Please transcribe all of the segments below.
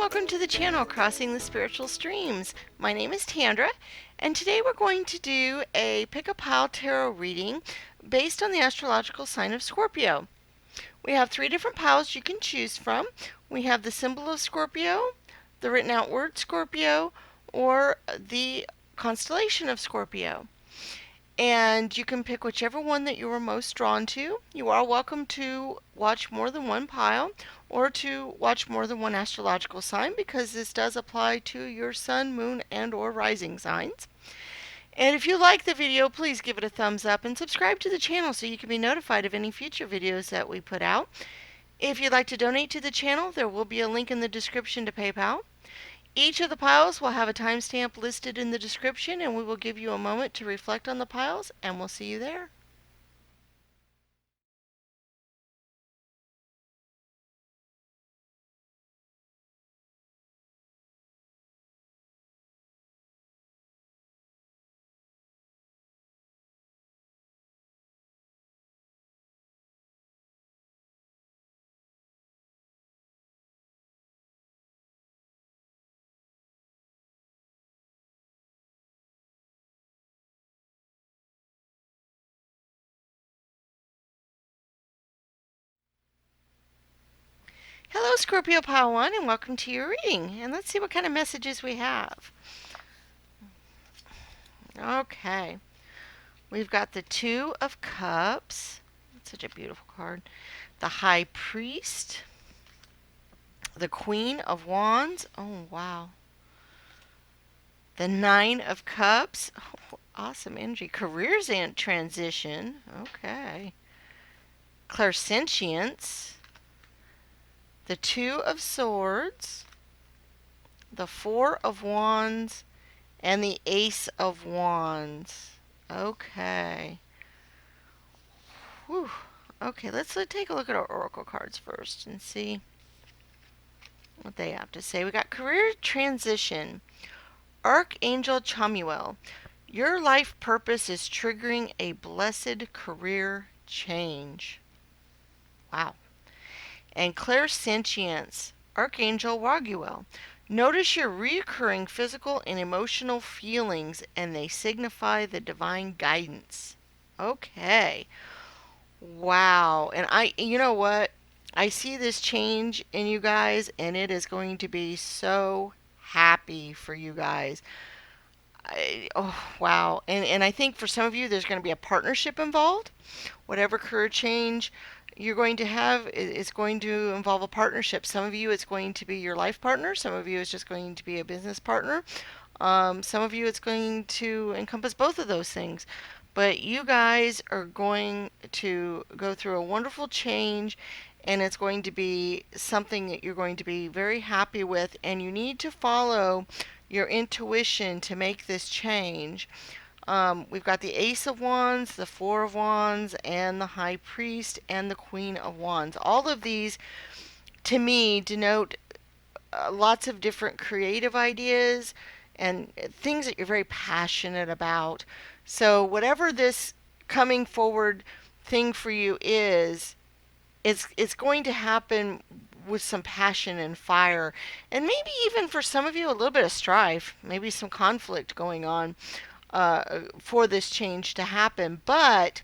welcome to the channel Crossing the Spiritual Streams. My name is Tandra, and today we're going to do a pick a pile tarot reading based on the astrological sign of Scorpio. We have 3 different piles you can choose from. We have the symbol of Scorpio, the written out word Scorpio, or the constellation of Scorpio. And you can pick whichever one that you are most drawn to. You are welcome to watch more than one pile or to watch more than one astrological sign, because this does apply to your sun, moon, and or rising signs. And if you like the video, please give it a thumbs up and subscribe to the channel so you can be notified of any future videos that we put out. If you'd like to donate to the channel, there will be a link in the description to PayPal. Each of the piles will have a timestamp listed in the description, and we will give you a moment to reflect on the piles, and we'll see you there. Hello, Scorpio Pile 1, and welcome to your reading. And let's see what kind of messages we have. Okay. We've got the Two of Cups. That's such a beautiful card. The High Priest. The Queen of Wands. Oh, wow. The Nine of Cups. Oh, awesome energy. Careers and transition. Okay. Clairsentience. The Two of Swords. The Four of Wands. And the Ace of Wands. Okay. Whew. Okay, let's take a look at our oracle cards first and see what they have to say. We got career transition. Archangel Chamuel. Your life purpose is triggering a blessed career change. Wow. And clairsentience. Archangel Raguel. Notice your recurring physical and emotional feelings, and they signify the divine guidance. Okay. Wow. And you know what? I see this change in you guys, and it is going to be so happy for you guys. Oh, wow. And I think for some of you, there's going to be a partnership involved. Whatever career change you're going to have is going to involve a partnership. Some of you, it's going to be your life partner. Some of you, it's just going to be a business partner. Some of you, it's going to encompass both of those things. But you guys are going to go through a wonderful change, and it's going to be something that you're going to be very happy with, and you need to follow your intuition to make this change. We've got the Ace of Wands, the Four of Wands, and the High Priest, and the Queen of Wands. All of these, to me, denote lots of different creative ideas and things that you're very passionate about. So whatever this coming forward thing for you is, it's going to happen with some passion and fire, and maybe even for some of you a little bit of strife, maybe some conflict going on for this change to happen. But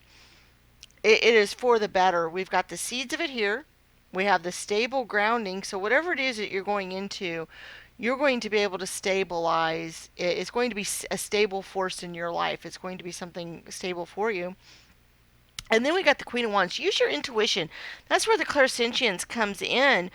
it is for the better. We've got the seeds of it here. We have the stable grounding. So whatever it is that you're going into, you're going to be able to stabilize. It's going to be a stable force in your life. It's going to be something stable for you. And then we got the Queen of Wands. Use your intuition. That's where the clairsentience comes in.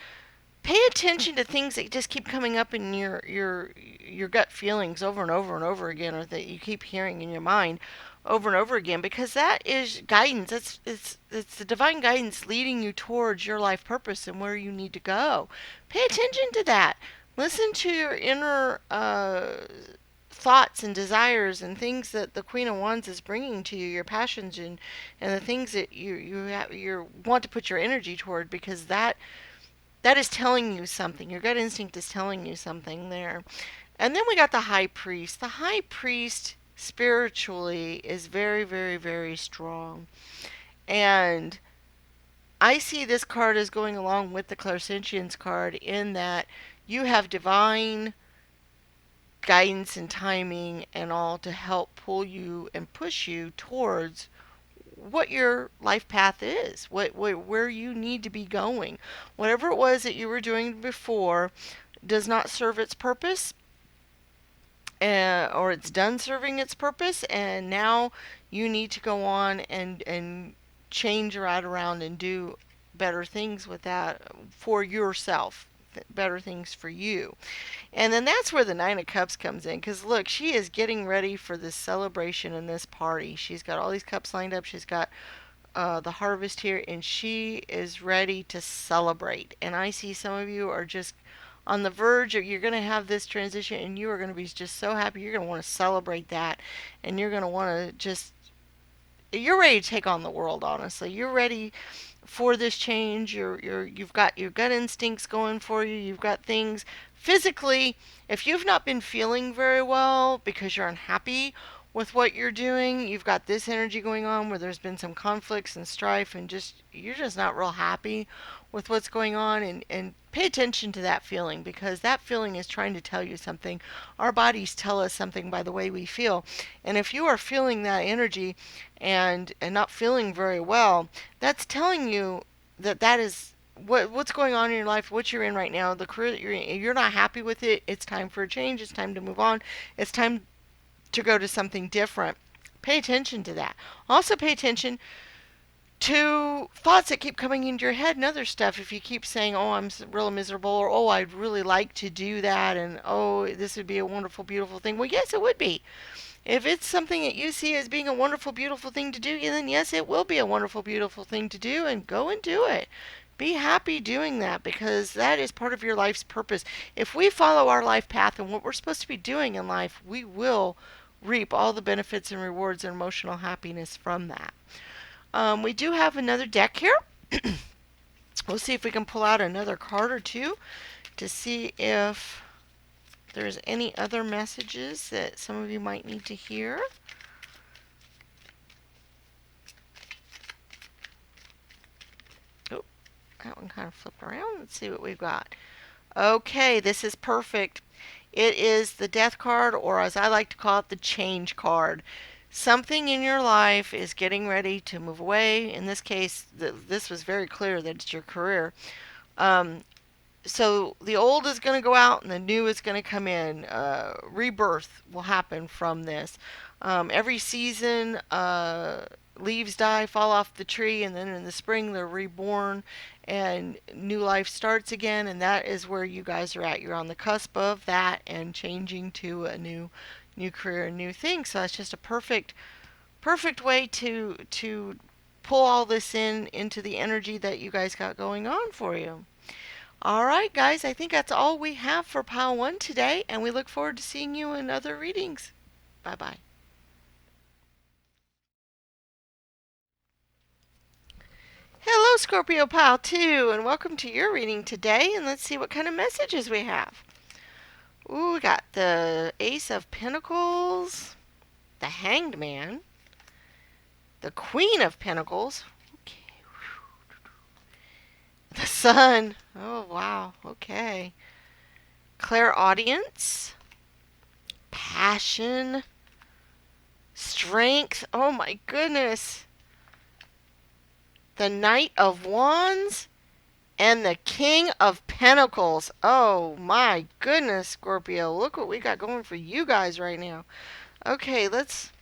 Pay attention to things that just keep coming up in your gut feelings over and over and over again, or that you keep hearing in your mind over and over again, because that is guidance. It's the divine guidance leading you towards your life purpose and where you need to go. Pay attention to that. Listen to your inner thoughts and desires and things that the Queen of Wands is bringing to you, your passions and the things that you want to put your energy toward, because that is telling you something. Your gut instinct is telling you something there. And then we got the High Priest. The High Priest spiritually is very, very, very strong. And I see this card as going along with the clairsentience card, in that you have divine guidance and timing and all to help pull you and push you towards what your life path is, where you need to be going. Whatever it was that you were doing before does not serve its purpose, or it's done serving its purpose, and now you need to go on and change right around and do better things with that for yourself, better things for you. And then that's where the Nine of Cups comes in, because look, she is getting ready for this celebration and this party. She's got all these cups lined up. She's got the harvest here, and she is ready to celebrate. And I see some of you are just on the verge of, you're going to have this transition, and you are going to be just so happy. You're going to want to celebrate that, and you're going to want to just, you're ready to take on the world, honestly. You're ready for this change. You've got your gut instincts going for you. You've got things physically. If you've not been feeling very well because you're unhappy with what you're doing, you've got this energy going on where there's been some conflicts and strife, and just you're just not real happy with what's going on, and pay attention to that feeling, because that feeling is trying to tell you something. Our bodies tell us something by the way we feel. And if you are feeling that energy and not feeling very well, that's telling you that that is what's going on in your life, what you're in right now, the career that you're in. You're not happy with it. It's time for a change. It's time to move on. It's time to go to something different. Pay attention to that. Also pay attention to thoughts that keep coming into your head and other stuff. If you keep saying, oh, I'm real miserable, or oh, I'd really like to do that, and oh, this would be a wonderful, beautiful thing. Well, yes, it would be. If it's something that you see as being a wonderful, beautiful thing to do, then yes, it will be a wonderful, beautiful thing to do, and go and do it. Be happy doing that, because that is part of your life's purpose. If we follow our life path and what we're supposed to be doing in life, we will reap all the benefits and rewards and emotional happiness from that. We do have another deck here. We'll see if we can pull out another card or two to see if there's any other messages that some of you might need to hear. Oh, that one kind of flipped around. Let's see what we've got. Okay, this is perfect. It is the Death card, or as I like to call it, the Change card. Something in your life is getting ready to move away. In this case, this was very clear that it's your career. So the old is going to go out and the new is going to come in. Rebirth will happen from this. Every season, leaves die, fall off the tree, and then in the spring they're reborn and new life starts again. And that is where you guys are at. You're on the cusp of that and changing to a new career, a new thing. So it's just a perfect way to pull all this into the energy that you guys got going on for you. All right, guys, I think that's all we have for Pile 1 today, and we look forward to seeing you in other readings. Bye-bye. Hello, Scorpio Pile 2, and welcome to your reading today, and let's see what kind of messages we have. Ooh, we got the Ace of Pentacles, the Hanged Man, the Queen of Pentacles, okay, the Sun, oh wow, okay, Clairaudience, Passion, Strength, oh my goodness, the Knight of Wands, and the King of Pentacles. Oh my goodness, Scorpio, look what we got going for you guys right now. Okay, let's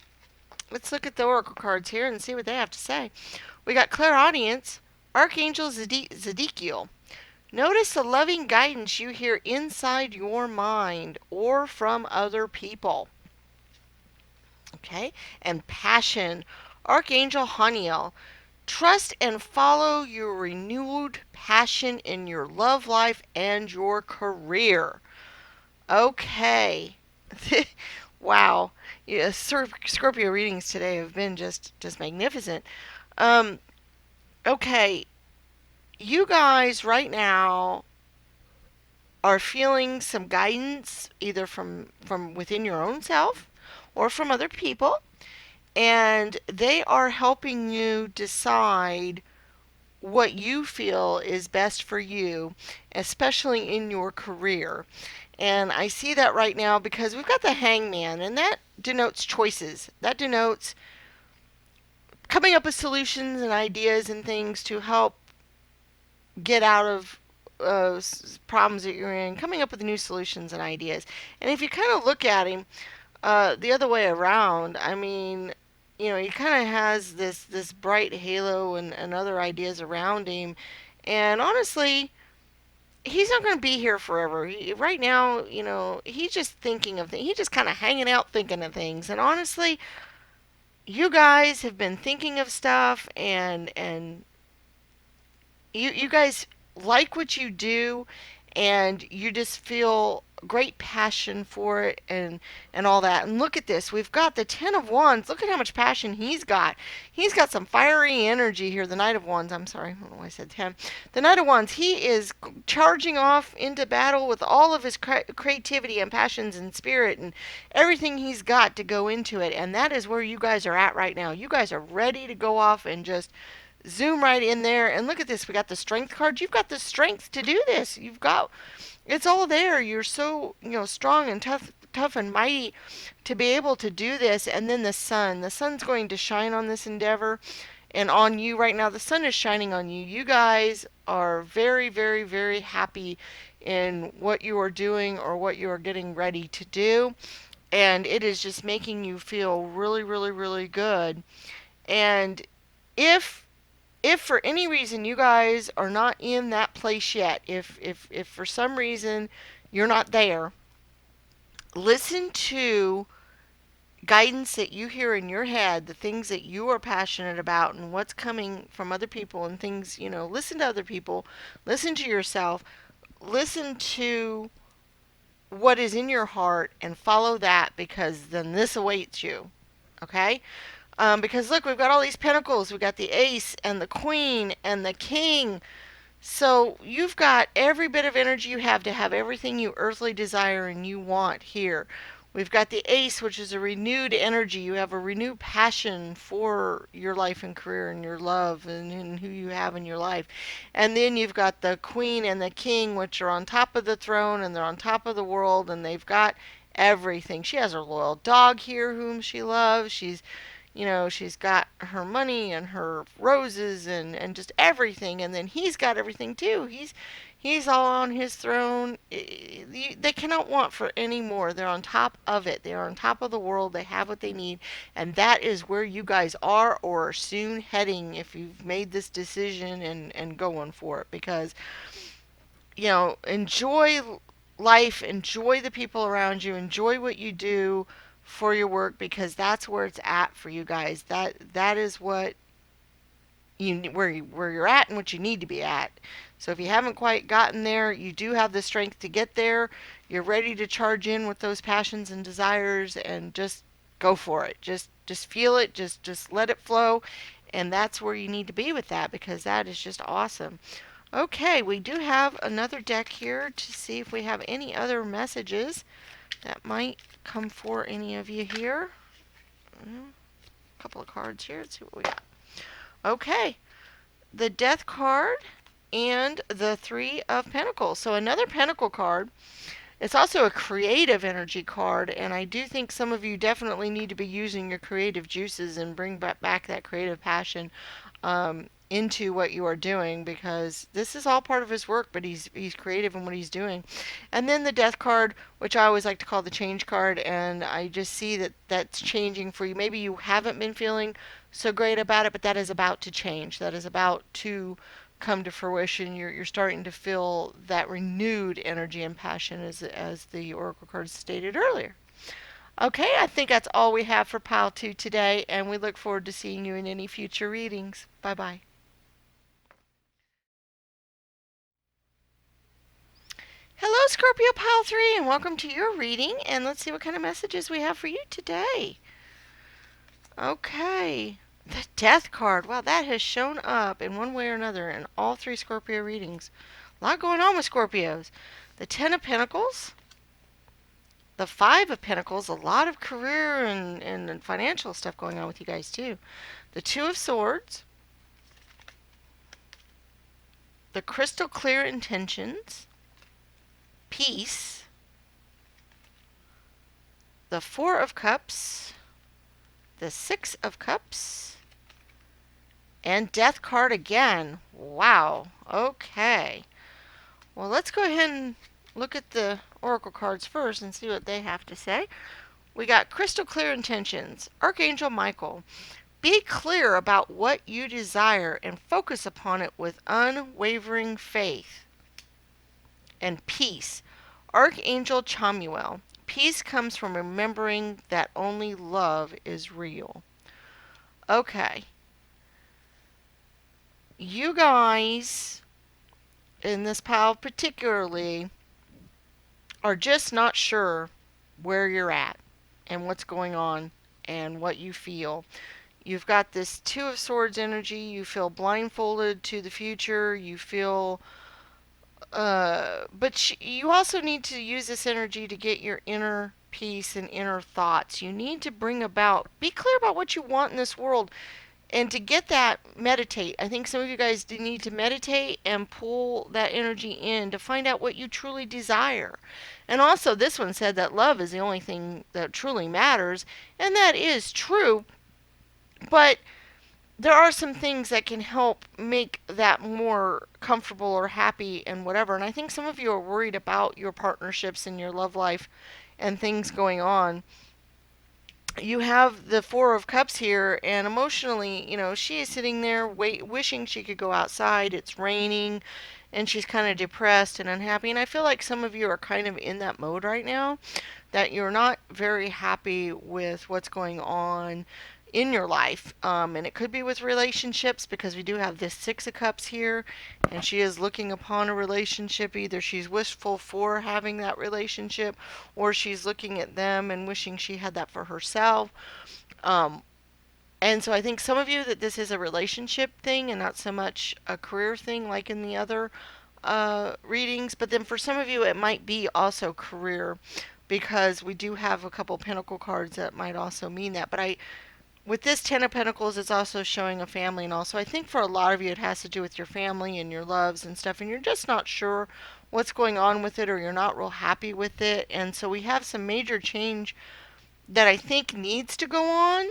look at the oracle cards here and see what they have to say. We got Clairaudience, Archangel Zedekiel. Notice the loving guidance you hear inside your mind or from other people. Okay, and Passion, Archangel Haniel. Trust and follow your renewed passion in your love life and your career. Okay. Wow. Yeah, Scorpio readings today have been just magnificent. Okay. You guys right now are feeling some guidance either from within your own self or from other people, and they are helping you decide what you feel is best for you, especially in your career. And I see that right now because we've got the hangman, and that denotes choices. That denotes coming up with solutions and ideas and things to help get out of problems that you're in, coming up with new solutions and ideas. And if you kind of look at him the other way around, I mean, you know, he kind of has this bright halo and other ideas around him. And honestly, he's not going to be here forever. Right now, you know, he's just thinking of things. He's just kind of hanging out thinking of things. And honestly, you guys have been thinking of stuff, and you guys like what you do, and you just feel great passion for it, and all that. And look at this, we've got the 10 of Wands. Look at how much passion he's got some fiery energy here. The Knight of Wands, I'm sorry, I don't know why I said 10. The Knight of Wands, he is charging off into battle with all of his creativity and passions and spirit and everything he's got to go into it. And that is where you guys are at right now. You guys are ready to go off and just zoom right in there. And look at this, we got the Strength card. You've got the strength to do this. You've got, it's all there. You're so, you know, strong and tough and mighty to be able to do this. And then the sun, the sun's going to shine on this endeavor and on you right now. The sun is shining on you. You guys are very, very, very happy in what you are doing or what you are getting ready to do, and it is just making you feel really, really, really good. And if for any reason you guys are not in that place yet, if for some reason you're not there, listen to guidance that you hear in your head, the things that you are passionate about and what's coming from other people and things, you know, listen to other people, listen to yourself, listen to what is in your heart and follow that, because then this awaits you. Okay? Because look, we've got all these pentacles. We've got the ace and the queen and the king. So you've got every bit of energy you have to have everything you earthly desire and you want here. We've got the ace, which is a renewed energy. You have a renewed passion for your life and career and your love and who you have in your life. And then you've got the queen and the king, which are on top of the throne and they're on top of the world, and they've got everything. She has her loyal dog here whom she loves. She's, you know, she's got her money and her roses and just everything. And then he's got everything too. He's all on his throne. They cannot want for any more. They're on top of it. They're on top of the world. They have what they need. And that is where you guys are or are soon heading if you've made this decision and going for it. Because, you know, enjoy life, enjoy the people around you, enjoy what you do for your work, because that's where it's at for you guys. That is what where you're at and what you need to be at. So if you haven't quite gotten there, you do have the strength to get there. You're ready to charge in with those passions and desires and just go for it. Just feel it, just let it flow, and that's where you need to be with that, because that is just awesome. Okay, we do have another deck here to see if we have any other messages that might come for any of you here. A couple of cards here. Let's see what we got. Okay, the Death card and the Three of Pentacles. So another Pentacle card. It's also a creative energy card, and I do think some of you definitely need to be using your creative juices and bring back that creative passion into what you are doing, because this is all part of his work, but he's creative in what he's doing. And then the Death card, which I always like to call the change card, and I just see that that's changing for you. Maybe you haven't been feeling so great about it, but that is about to change. That is about to come to fruition. You're starting to feel that renewed energy and passion, as the oracle cards stated earlier. Okay, I think that's all we have for pile 2 today, and we look forward to seeing you in any future readings. Bye bye. Hello, Scorpio pile 3, and welcome to your reading, and let's see what kind of messages we have for you today. Okay, the Death card. Wow, that has shown up in one way or another in all 3 Scorpio readings. A lot going on with Scorpios. The Ten of Pentacles, the Five of Pentacles, a lot of career and financial stuff going on with you guys too. The Two of Swords, the crystal clear intentions, peace, the Four of Cups, the Six of Cups, and Death card again. Wow. Okay. Well, let's go ahead and look at the oracle cards first and see what they have to say. We got crystal clear intentions. Archangel Michael. Be clear about what you desire and focus upon it with unwavering faith. And peace. Archangel Chamuel. Peace comes from remembering that only love is real. Okay. You guys, in this pile particularly, are just not sure where you're at and what's going on and what you feel. You've got this Two of Swords energy. You feel blindfolded to the future. You feel but you also need to use this energy to get your inner peace and inner thoughts. You need to be clear about what you want in this world. And to get that, meditate. I think some of you guys need to meditate and pull that energy in to find out what you truly desire. And also, this one said that love is the only thing that truly matters. And that is true. But there are some things that can help make that more comfortable or happy and whatever. And I think some of you are worried about your partnerships and your love life and things going on. You have the Four of Cups here, and emotionally, she is sitting there wishing she could go outside. It's raining, and she's kind of depressed and unhappy. And I feel like some of you are kind of in that mode right now, that you're not very happy with what's going on in your life. And it could be with relationships, because we do have this Six of Cups here, and she is looking upon a relationship. Either she's wishful for having that relationship, or she's looking at them and wishing she had that for herself. And so I think some of you that this is a relationship thing and not so much a career thing like in the other readings. But then for some of you it might be also career, because we do have a couple Pentacle cards that might also mean that. But with this Ten of Pentacles, it's also showing a family. And also I think for a lot of you it has to do with your family and your loves and stuff, and you're just not sure what's going on with it, or you're not real happy with it. And so we have some major change that I think needs to go on.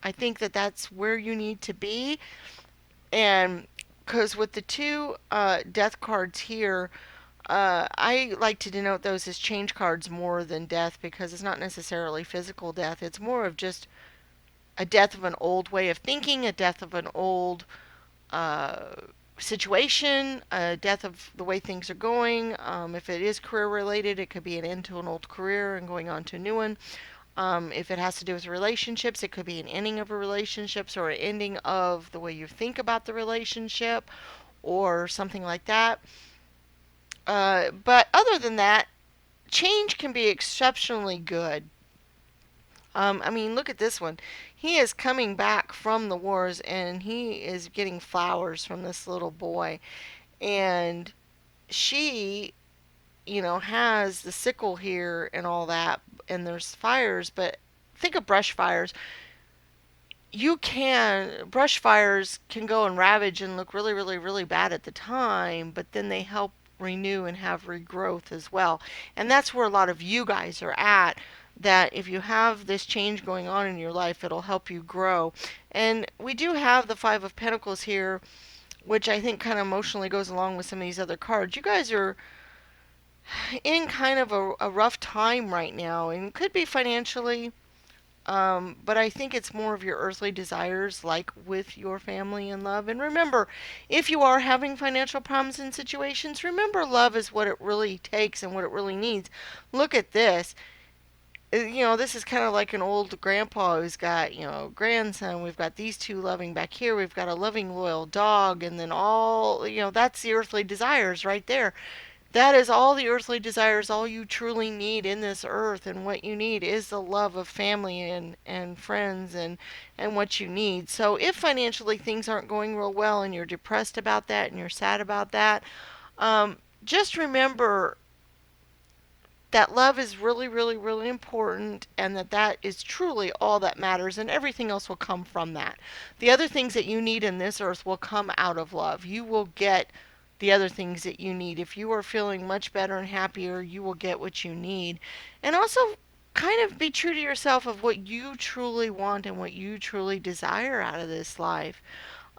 I think that that's where you need to be. And because with the two death cards here, I like to denote those as change cards more than death, because it's not necessarily physical death. It's more of just a death of an old way of thinking, a death of an old situation, a death of the way things are going. If it is career related, it could be an end to an old career and going on to a new one. If it has to do with relationships, it could be an ending of a relationship, or an ending of the way you think about the relationship, or something like that. But other than that, change can be exceptionally good. I mean, look at this one. He is coming back from the wars, and he is getting flowers from this little boy. And she, has the sickle here and all that, and there's fires, but think of brush fires. Brush fires can go and ravage and look really, really, really bad at the time, but then they help renew and have regrowth as well. And that's where a lot of you guys are at, that if you have this change going on in your life, it'll help you grow. And we do have the Five of Pentacles here, which I think kind of emotionally goes along with some of these other cards. You guys are in kind of a rough time right now, and could be financially, but I think it's more of your earthly desires, like with your family and love. And remember, if you are having financial problems in situations, remember love is what it really takes and what it really needs. Look at this. This is kind of like an old grandpa who's got, grandson. We've got these two loving back here. We've got a loving, loyal dog. And then that's the earthly desires right there. That is all the earthly desires, all you truly need in this earth. And what you need is the love of family and friends and what you need. So if financially things aren't going real well and you're depressed about that and you're sad about that, just remember that love is really, really, really important, and that is truly all that matters, and everything else will come from that. The other things that you need in this earth will come out of love. You will get the other things that you need. If you are feeling much better and happier, you will get what you need. And also kind of be true to yourself of what you truly want and what you truly desire out of this life.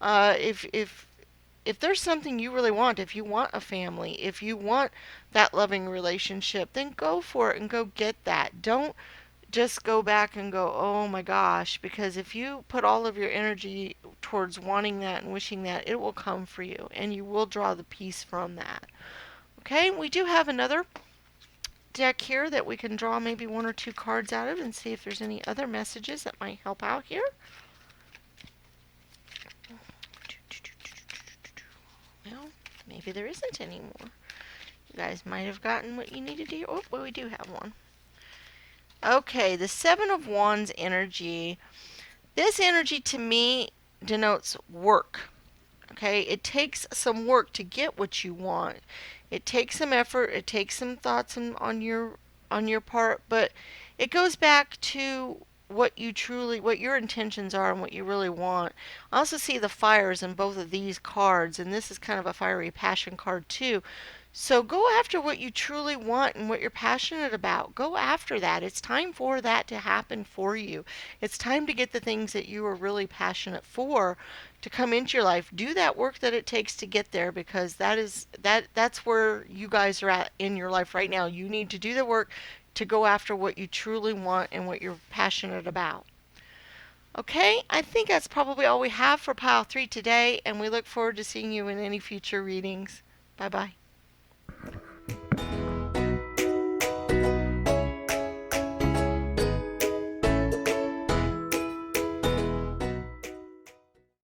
If there's something you really want, if you want a family, if you want that loving relationship, then go for it and go get that. Don't just go back and go, oh my gosh, because if you put all of your energy towards wanting that and wishing that, it will come for you and you will draw the peace from that. Okay, we do have another deck here that we can draw maybe one or two cards out of and see if there's any other messages that might help out here. Well, maybe there isn't any more. You guys might have gotten what you needed to hear. Oh, well, we do have one. Okay, the Seven of Wands energy. This energy to me denotes work. Okay, it takes some work to get what you want. It takes some effort, it takes some thoughts on your part, but it goes back to what your intentions are and what you really want. I also see the fires in both of these cards, and this is kind of a fiery passion card too. So go after what you truly want and what you're passionate about. Go after that. It's time for that to happen for you. It's time to get the things that you are really passionate for to come into your life. Do that work that it takes to get there, because that's where you guys are at in your life right now. You need to do the work to go after what you truly want and what you're passionate about. Okay, I think that's probably all we have for pile 3 today, and we look forward to seeing you in any future readings. Bye bye.